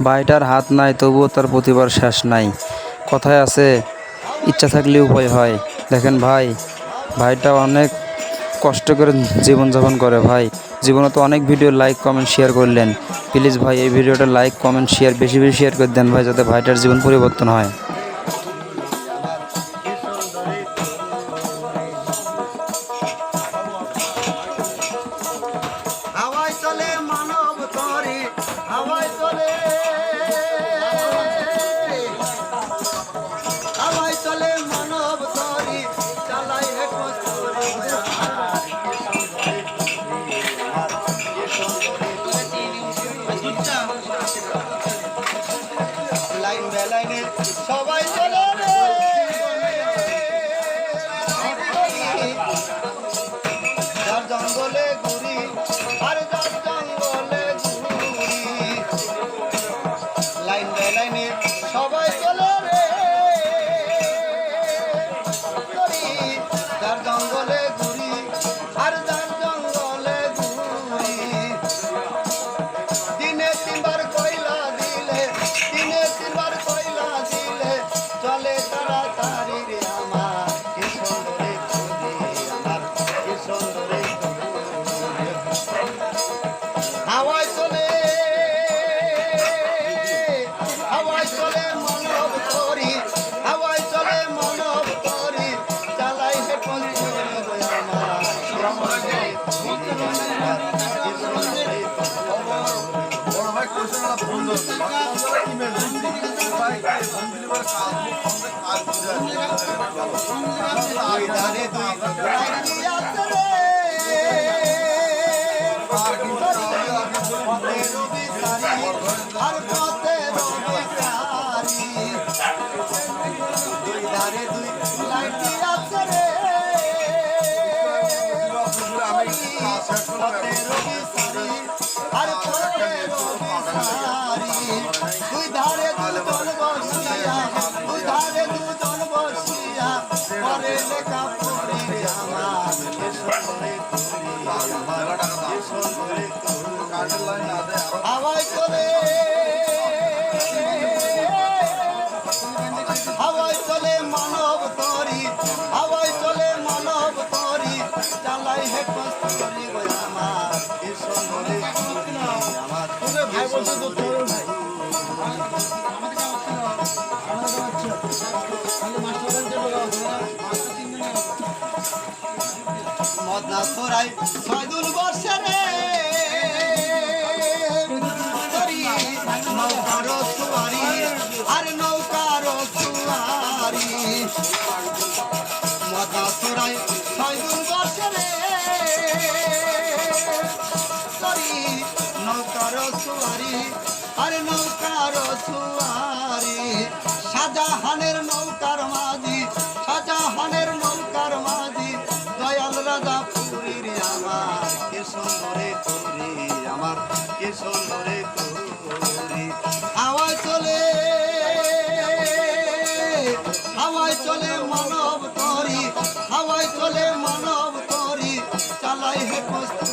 ভাইটার হাত নাই তবুও তার প্রতিভার শেষ নাই। কথায় আছে ইচ্ছা থাকলে উপায় হয়। দেখেন ভাই, ভাইটা অনেক কষ্ট করে জীবনযাপন করে ভাই। জীবনে তো অনেক ভিডিও লাইক কমেন্ট শেয়ার করলেন, প্লিজ ভাই এই ভিডিওটা লাইক কমেন্ট শেয়ার বেশি বেশি শেয়ার করে দেন ভাই, যাতে ভাইটার জীবন পরিবর্তন হয়। হাওয়ায় চলে মানব তরি, হাওয়ায় চলে, হাওয়ায় চলে মানব তরি, চালাই হে কস্তুরি লাইন বেলাইনে সবাই চলে রে, যার জঙ্গলে ঘুরি আর যার জঙ্গলে ঘুরি, লাইন বেলাইনে সবাই চলে রে, যার জঙ্গলে ঘুরি আর যার জঙ্গলে ঘুরি, দিনে তিনবার কয়লা দিলে, দিনে তিনবার কয়লা দিলে চলে তাড়াতাড়ি রে আমার, কি সুন্দরে ঘুরি আমার, কি সুন্দরে ঘুরি। হাওয়ায় চলে, হাওয়ায় চলে মানব তরি, হাওয়ায় চলে মানব তরি, চালাই হে কস্তুরি আমার, কি সুন্দরে ঘুরি আমার, কি সুন্দরে বড় ভাই কোশ্চেনটা ফোন করছে ইমেল দিচ্ছি ভাই ফোন দিলে পরে কাজ দুই ধারে দুই লাইন আছে রে, পথে রবি সারি আর পথে রবি সারি, দুই ধারে দুই লাইন আছে রে, পথে রবি সারি আর পথে রবি সারি, দুই ধারে দুজন বসিয়া, দুই ধারে দুজন বসিয়া করে লেখা পড়ি আমার, কি সুন্দরে ঘুরি আমার, কি সুন্দরে ঘুরি। হাওয়ায় চলে, হাওয়ায় চলে মানব তরি, হাওয়ায় চলে মানব তরি, চালাই হে কস্তুরি গো আমার, কি সুন্দরে ঘুরি আমার, ভাই বলছে তো তোর মদনা সরাই ছয়দুল বর্ষে রে, নৌকার সুয়ারি আর নৌকার সুয়ারি, মদনা সরাই ছয়দুল বর্ষে রে, নৌকার সুয়ারি আর নৌকার সুয়ারি, শাহজাহানের নৌকার মাঝি, শাহজাহানের নৌকার মাঝি, দয়াল রাজা পুরীর আমার, কি সুন্দরে করি আমার, কি সুন্দরে করি। হাওয়ায় চলে, হাওয়ায় চলে মানব তরি, হাওয়ায় চলে মানব তরি, চালাই হে কস্তুরি